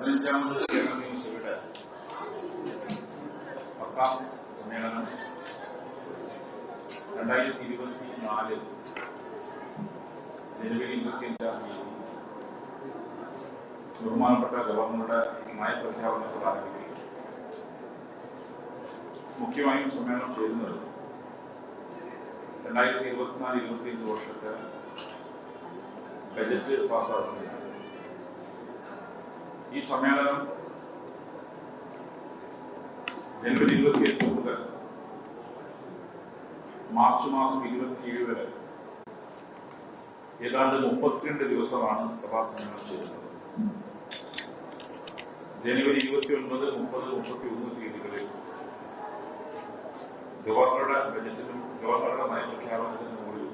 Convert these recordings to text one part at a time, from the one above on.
15ാമത് കേരള നിയമസഭയുടെ 10ാം സമ്മേളനം 2024 ജനുവരി 25-ാം തീയതി ബഹുമാനപ്പെട്ട ഗവർണറുടെ നയപ്രഖ്യാപനത്തോട് ആരംഭിക്കുകയും മുഖ്യമായും സമ്മേളനം ചേരുന്നത് 2024-25 വർഷത്തെ ബജറ്റ് പാസ്സാക്കുന്നതിനാണ്. ഈ സമ്മേളനം ജനുവരി 28 മുതൽ മാർച്ച് മാസം 27 വരെ ഏതാണ്ട് 32 ദിവസമാണ് സഭാ സമ്മേളനം ചേരുന്നത്. ജനുവരി 29, 30, 31 തീയതികളിൽ ഗവർണറുടെ ബജറ്റിനും ഗവർണറുടെ നയപ്രഖ്യാപനത്തിനും മുകളിൽ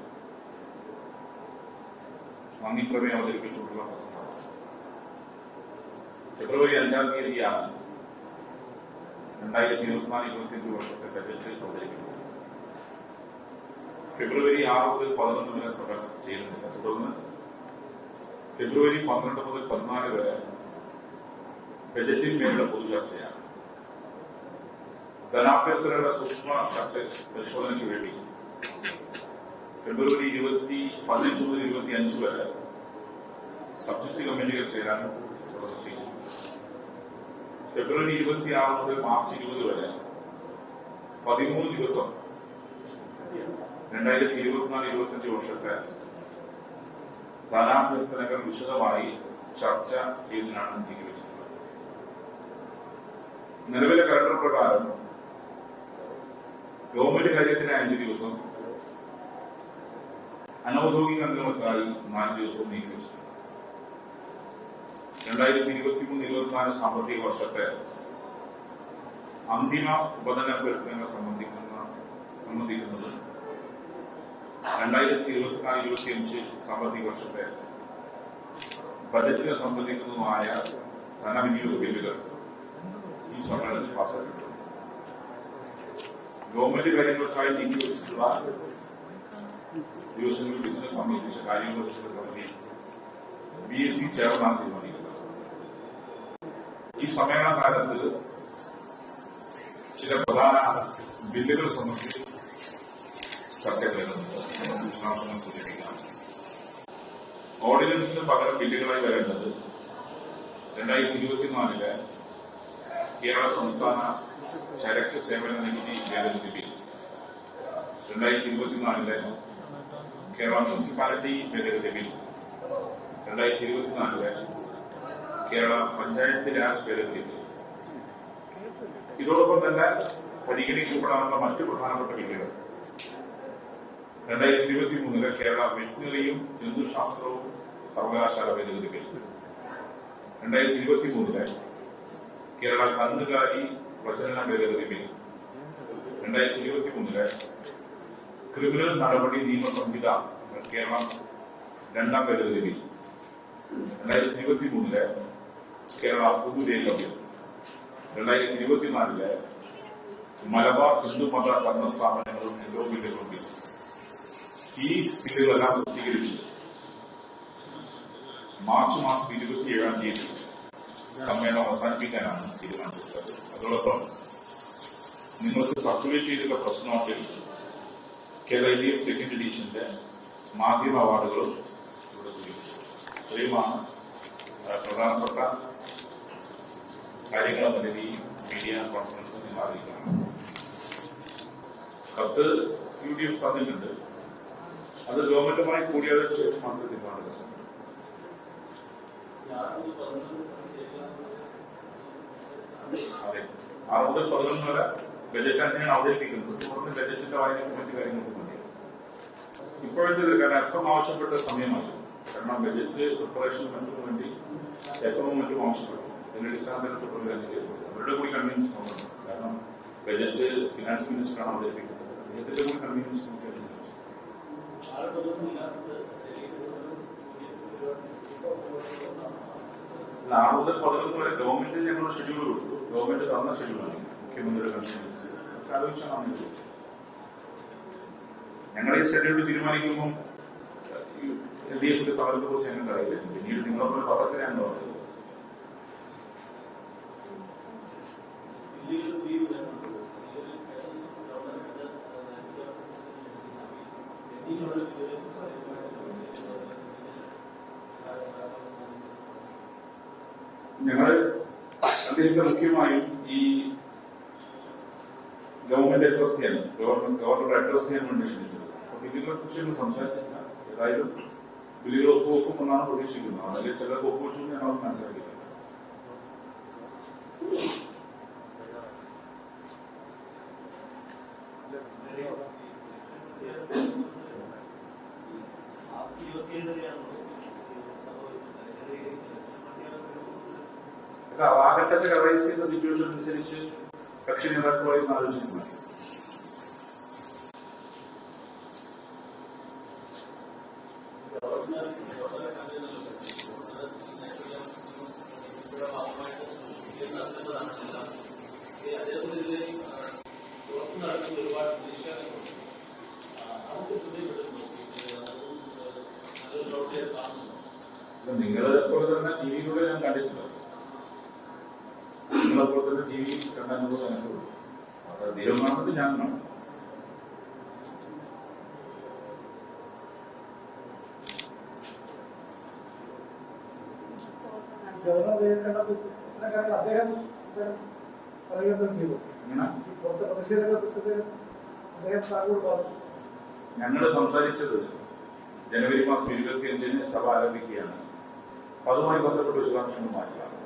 നന്ദിപ്രമേയം അവതരിപ്പിച്ചുകൊണ്ടുള്ള പ്രസംഗം. ഫെബ്രുവരി 5-ാം തീയതിയാണ് 2024-25 വർഷത്തെ ബജറ്റ് അവതരിപ്പിക്കുന്നത്. ഫെബ്രുവരി 6 മുതൽ 11 വരെ സഭ ചേരുന്നില്ല. തുടർന്ന് ഫെബ്രുവരി 12 മുതൽ 14 വരെ ബജറ്റിന്മേലുള്ള പൊതുചർച്ചയാണ്. ധനാഭ്യർത്ഥനയുടെ സൂക്ഷ്മ ചർച്ച പരിശോധനയ്ക്ക് വേണ്ടി ഫെബ്രുവരി 15 മുതൽ 25 വരെ സബ്ജക്ട് കമ്മിറ്റികൾ ചേരാൻ പ്രവർത്തിച്ചു. ഫെബ്രുവരി 26 മുതൽ മാർച്ച് 20 വരെ 13 ദിവസം 2024-25 വർഷത്തെ ധനാഭ്യർത്ഥനകൾ വിശദമായി ചർച്ച ചെയ്തതിനാണ് നീക്കിവെച്ചിട്ടുള്ളത്. നിലവിലെ കലണ്ടർ പ്രകാരം ഗവൺമെന്റ് കാര്യത്തിന് 5 ദിവസം, അനൌദ്യോഗിക അംഗങ്ങൾക്കായി 4 ദിവസവും നീക്കിവെച്ചിട്ടുണ്ട്. 2023-24 സാമ്പത്തിക വർഷത്തെ അന്തിമ ഉപധനാഭ്യർത്ഥനകൾ സംബന്ധിക്കുന്നത് 2024-25 സാമ്പത്തിക വർഷത്തെ ബജറ്റിനെ സംബന്ധിക്കുന്നതുമായ ധനവിനിയോഗ ബില്ലുകൾ ഈ സമ്മേളനത്തിൽ പാസ്സാക്കിയിട്ടുണ്ട്. ഗവൺമെന്റ് കാര്യങ്ങൾക്കായി നീക്കിവെച്ചിട്ടുള്ള ദിവസങ്ങളിൽ ബിസിനസ് സംബന്ധിച്ച കാര്യങ്ങളെക്കുറിച്ചുള്ള സമിതി BSc ചെയർമാൻ തീരുമാനിക്കുന്നത്. ഈ സമ്മേളന കാലത്ത് ചില പ്രധാന ബില്ലുകൾ സംബന്ധിച്ച് ചർച്ചകൾ വരുന്നുണ്ട്. വിശദാംശങ്ങൾ സൂചിപ്പിക്കാം. ഓർഡിനൻസിന് പകരം ബില്ലുകളായി വരേണ്ടത് 2024 കേരള സംസ്ഥാന ചരക്ക് സേവന നികുതി ഭേദഗതി ബിൽ, 2024 കേരള മുനിസിപ്പാലിറ്റി ഭേദഗതി ബിൽ, 2024 കേരള പഞ്ചായത്ത് രാജ് ഭേദഗതി ബിൽ. ഇതോടൊപ്പം തന്നെ പരിഗണിക്കപ്പെടാനുള്ള മറ്റു പ്രധാനപ്പെട്ട ബില്ലുകൾ 2023 കേരള വെറ്റിനറിയും ജന്തുശാസ്ത്രവും സർവകലാശാല ഭേദഗതി ബിൽ, 2023 കേരള കന്നുകാലി പ്രജനന ഭേദഗതി ബിൽ, 2023 ക്രിമിനൽ നടപടി നിയമ സംഹിത കേരളം 2ാം ഭേദഗതി ബിൽ, 2023 കേരള പൊതുരേഖ ബിൽ, 2024 മലബാർ ഹിന്ദുമത ഭരണ സ്ഥാപനങ്ങളും എൻഡോ ബില്ലുകളും ബിൽ. ഈ ബില്ലുകളെല്ലാം പൂർത്തീകരിച്ച് മാർച്ച് മാസം 27-ാം തീയതി സമ്മേളനം അവസാനിപ്പിക്കാനാണ് തീരുമാനിച്ചിട്ടുള്ളത്. അതോടൊപ്പം നിങ്ങൾക്ക് സർക്കുലേറ്റ് ചെയ്തിട്ടുള്ള പ്രസ് നോട്ടിൽ കേരള സെക്കൻഡ് എഡിഷന്റെ മാധ്യമ അവാർഡുകളും ഇവിടെ സൂചിപ്പിച്ചു. ഇത്രയുമാണ് പ്രധാനപ്പെട്ട കാര്യങ്ങൾ നിലവിൽ മീഡിയ കോൺഫറൻസിൽ അറിയിക്കുന്നത്. കത്ത് UDF തന്നിട്ടുണ്ട്. അത് ഗവൺമെന്റുമായി കൂടിയാലോചിച്ച ശേഷം മാത്രമേ തീരുമാനമെടുക്കാൻ. അതെ, 6 മുതൽ 11 വരെ ബജറ്റ് അങ്ങനെയാണ് അവതരിപ്പിക്കുന്നത്. തുടർന്ന് ബജറ്റിന്റെ വായനയ്ക്ക് മറ്റു കാര്യങ്ങൾക്ക് വേണ്ടിയാണ് ഇപ്പോഴത്തെ. കാരണം FM ആവശ്യപ്പെട്ട സമയമായി. കാരണം ബജറ്റ് പ്രിപ്പറേഷന് മറ്റും വേണ്ടി FM മറ്റും ആവശ്യപ്പെട്ടു. അതിന്റെ അടിസ്ഥാനത്തിൽ അവരുടെ കൂടി കൺവീൻസ് നോക്കണം. കാരണം ബജറ്റ് ഫിനാൻസ് മിനിസ്റ്ററാണ് അവതരിപ്പിക്കുന്നത്. അദ്ദേഹത്തിന്റെ കൂടി കൺവീൻസ് നോക്കിയാൽ 6 മുതൽ 11 വരെ ഗവൺമെന്റിൽ ഞങ്ങൾ ഷെഡ്യൂൾ കൊടുത്തു. ഗവൺമെന്റ് തന്ന ഷെഡ്യൂളാണ് മുഖ്യമന്ത്രിയുടെ കൺവീൻസ് ആലോചിച്ചാണ്. ഞങ്ങൾ ഈ ഷെഡ്യൂൾ തീരുമാനിക്കുമ്പോൾ LDF സമരത്തെ കുറിച്ച് ഞങ്ങൾക്ക് അറിയില്ല. പിന്നീട് നിങ്ങളെ പത്രത്തിലാണ് പറഞ്ഞത്. ഞങ്ങൾ അദ്ദേഹത്തെ മുഖ്യമായും ഈ ഗവൺമെന്റ് അഡ്രസ് ചെയ്യാൻ ഗവർണർ അഡ്രസ് ചെയ്യാൻ വേണ്ടി ക്ഷണിച്ചത്. അപ്പൊ ബില്ലുകളെ കുറിച്ച് സംസാരിച്ചില്ല. ഏതായാലും ബില്ലുകൾ ഒപ്പുവെക്കുമെന്നാണ് പ്രതീക്ഷിക്കുന്നത്. അതിൽ ചിലർക്ക് ഒപ്പുവെച്ചു ഞങ്ങൾ മനസ്സിലാക്കിയില്ല. ആ ഘട്ടത്തിൽ റൈസ് ചെയ്യുന്ന സിറ്റുവേഷൻ അനുസരിച്ച് കക്ഷി നേതാക്കളുമായി ആലോചിക്കുന്നു. നിങ്ങളെ പോലെ തന്നെ ടി വിയിലൂടെ ഞാൻ കണ്ടിട്ടില്ല. നിങ്ങളെപ്പോലെ തന്നെ ടി വി കണ്ടാൽ കണ്ടുള്ളൂ. അത് ദൈവം കാണുന്നത് ഞാൻ കാണും. ഞങ്ങൾ സംസാരിച്ചത് ജനുവരി മാസം 25-ന് സഭ ആരംഭിക്കുകയാണ്. അതുമായി ബന്ധപ്പെട്ട വിശദാംശങ്ങൾ മാറ്റിയാണ്.